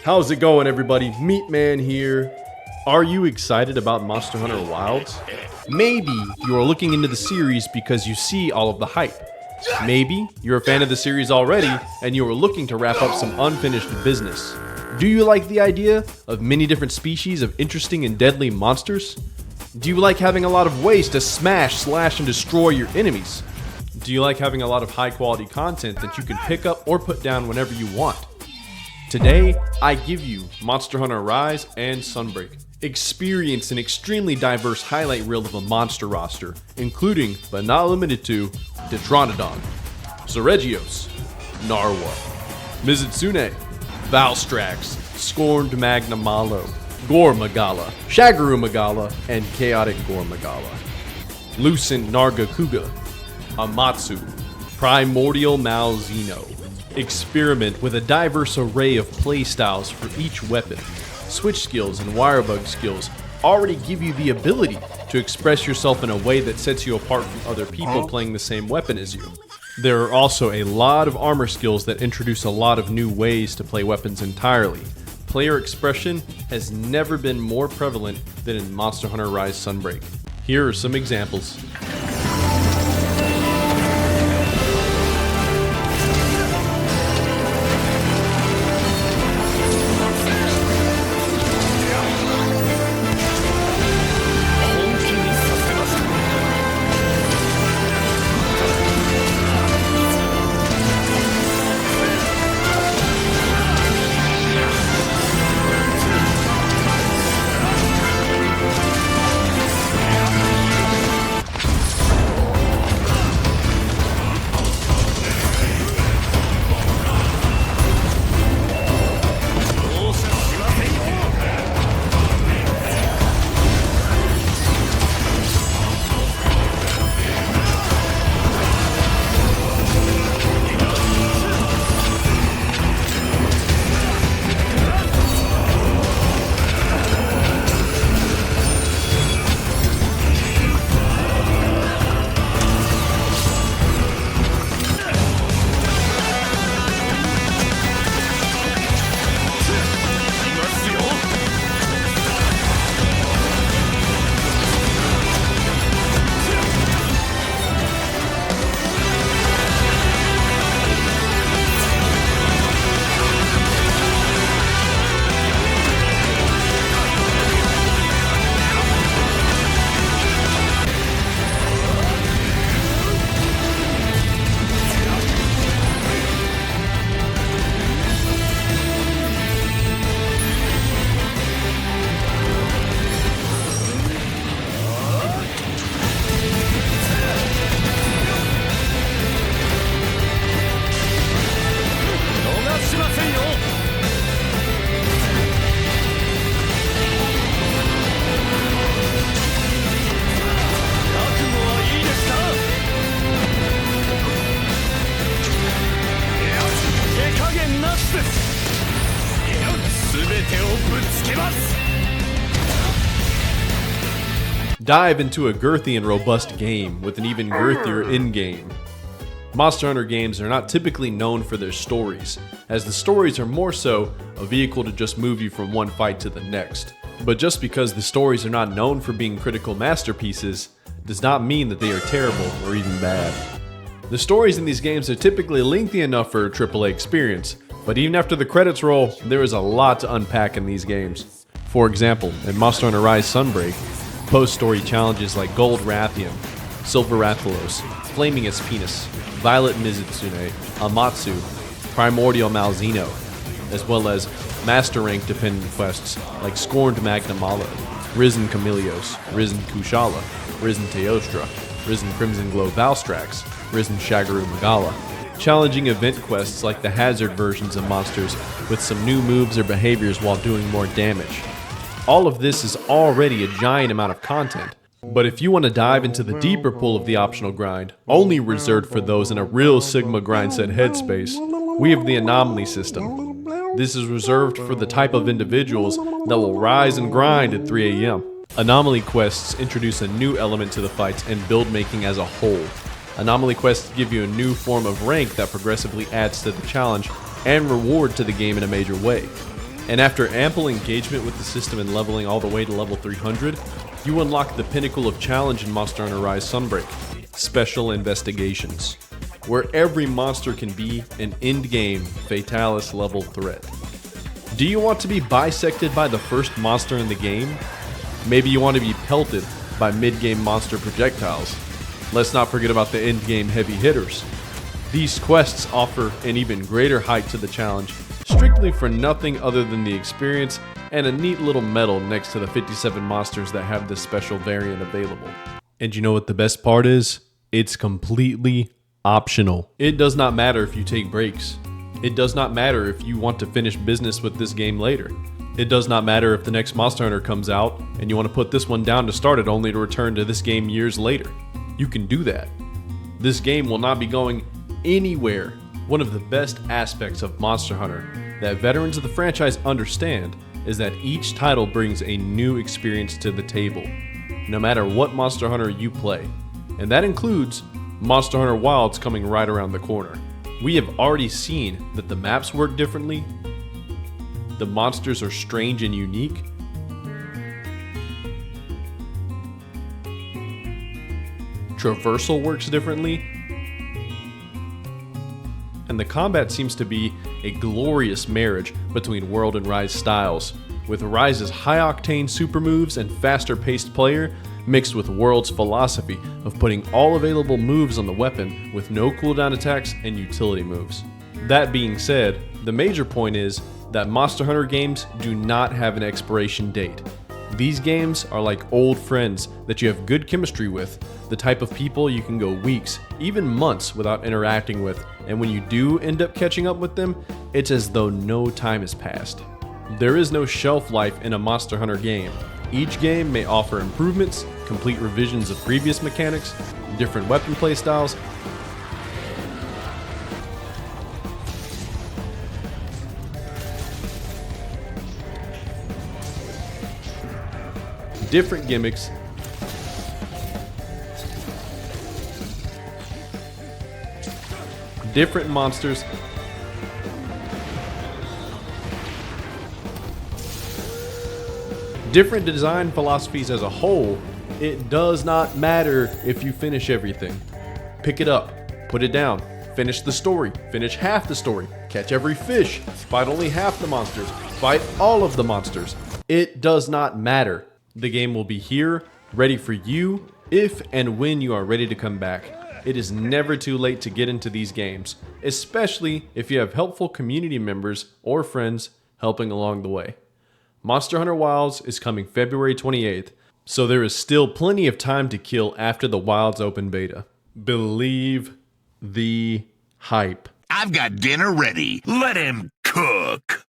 How's it going, everybody? Meatman here. Are you excited about Monster Hunter Wilds? Maybe you are looking into the series because you see all of the hype. Maybe you're a fan of the series already and you are looking to wrap up some unfinished business. Do you like the idea of many different species of interesting and deadly monsters? Do you like having a lot of ways to smash, slash, and destroy your enemies? Do you like having a lot of high quality content that you can pick up or put down whenever you want? Today, I give you Monster Hunter Rise and Sunbreak. Experience an extremely diverse highlight reel of a monster roster, including, but not limited to, Tetranodon, Zoregios, Narwa, Mizutsune, Valstrax, Scorned Magnamalo, Gore Magala, Shagaru Magala, and Chaotic Gore Magala, Lucent Nargacuga, Amatsu, Primordial Malzeno. Experiment with a diverse array of playstyles for each weapon. Switch skills and wirebug skills already give you the ability to express yourself in a way that sets you apart from other people playing the same weapon as you. There are also a lot of armor skills that introduce a lot of new ways to play weapons entirely. Player expression has never been more prevalent than in Monster Hunter Rise Sunbreak. Here are some examples. Dive into a girthy and robust game with an even girthier endgame. Monster Hunter games are not typically known for their stories, as the stories are more so a vehicle to just move you from one fight to the next. But just because the stories are not known for being critical masterpieces, does not mean that they are terrible or even bad. The stories in these games are typically lengthy enough for a AAA experience, but even after the credits roll, there is a lot to unpack in these games. For example, in Monster Hunter Rise Sunbreak, post-story challenges like Gold Rathian, Silver Rathalos, Flaming Espinas, Violet Mizutsune, Amatsu, Primordial Malzeno, as well as master rank dependent quests like Scorned Magnamalo, Risen Chameleos, Risen Kushala, Risen Teostra, Risen Crimson Glow Valstrax, Risen Shagaru Magala, challenging event quests like the hazard versions of monsters with some new moves or behaviors while doing more damage. All of this is already a giant amount of content, but if you want to dive into the deeper pool of the optional grind, only reserved for those in a real Sigma grind set headspace, we have the Anomaly system. This is reserved for the type of individuals that will rise and grind at 3 AM. Anomaly quests introduce a new element to the fights and build making as a whole. Anomaly quests give you a new form of rank that progressively adds to the challenge and reward to the game in a major way. And after ample engagement with the system and leveling all the way to level 300, you unlock the pinnacle of challenge in Monster Hunter Rise Sunbreak, Special Investigations, where every monster can be an endgame Fatalis level threat. Do you want to be bisected by the first monster in the game? Maybe you want to be pelted by mid-game monster projectiles. Let's not forget about the endgame heavy hitters. These quests offer an even greater height to the challenge, strictly for nothing other than the experience and a neat little medal next to the 57 monsters that have this special variant available. And you know what the best part is? It's completely optional. It does not matter if you take breaks. It does not matter if you want to finish business with this game later. It does not matter if the next Monster Hunter comes out and you want to put this one down to start it only to return to this game years later. You can do that. This game will not be going anywhere. One of the best aspects of Monster Hunter that veterans of the franchise understand is that each title brings a new experience to the table, no matter what Monster Hunter you play. And that includes Monster Hunter Wilds coming right around the corner. We have already seen that the maps work differently, the monsters are strange and unique, traversal works differently, and the combat seems to be a glorious marriage between World and Rise styles, with Rise's high-octane super moves and faster-paced player mixed with World's philosophy of putting all available moves on the weapon with no cooldown attacks and utility moves. That being said, the major point is that Monster Hunter games do not have an expiration date. These games are like old friends that you have good chemistry with, the type of people you can go weeks, even months without interacting with, and when you do end up catching up with them, it's as though no time has passed. There is no shelf life in a Monster Hunter game. Each game may offer improvements, complete revisions of previous mechanics, different weapon playstyles, different gimmicks, different monsters, different design philosophies as a whole. It does not matter if you finish everything. Pick it up, put it down, finish the story, finish half the story, catch every fish, fight only half the monsters, fight all of the monsters. It does not matter. The game will be here, ready for you, if and when you are ready to come back. It is never too late to get into these games, especially if you have helpful community members or friends helping along the way. Monster Hunter Wilds is coming February 28th, so there is still plenty of time to kill after the Wilds open beta. Believe the hype. I've got dinner ready. Let him cook.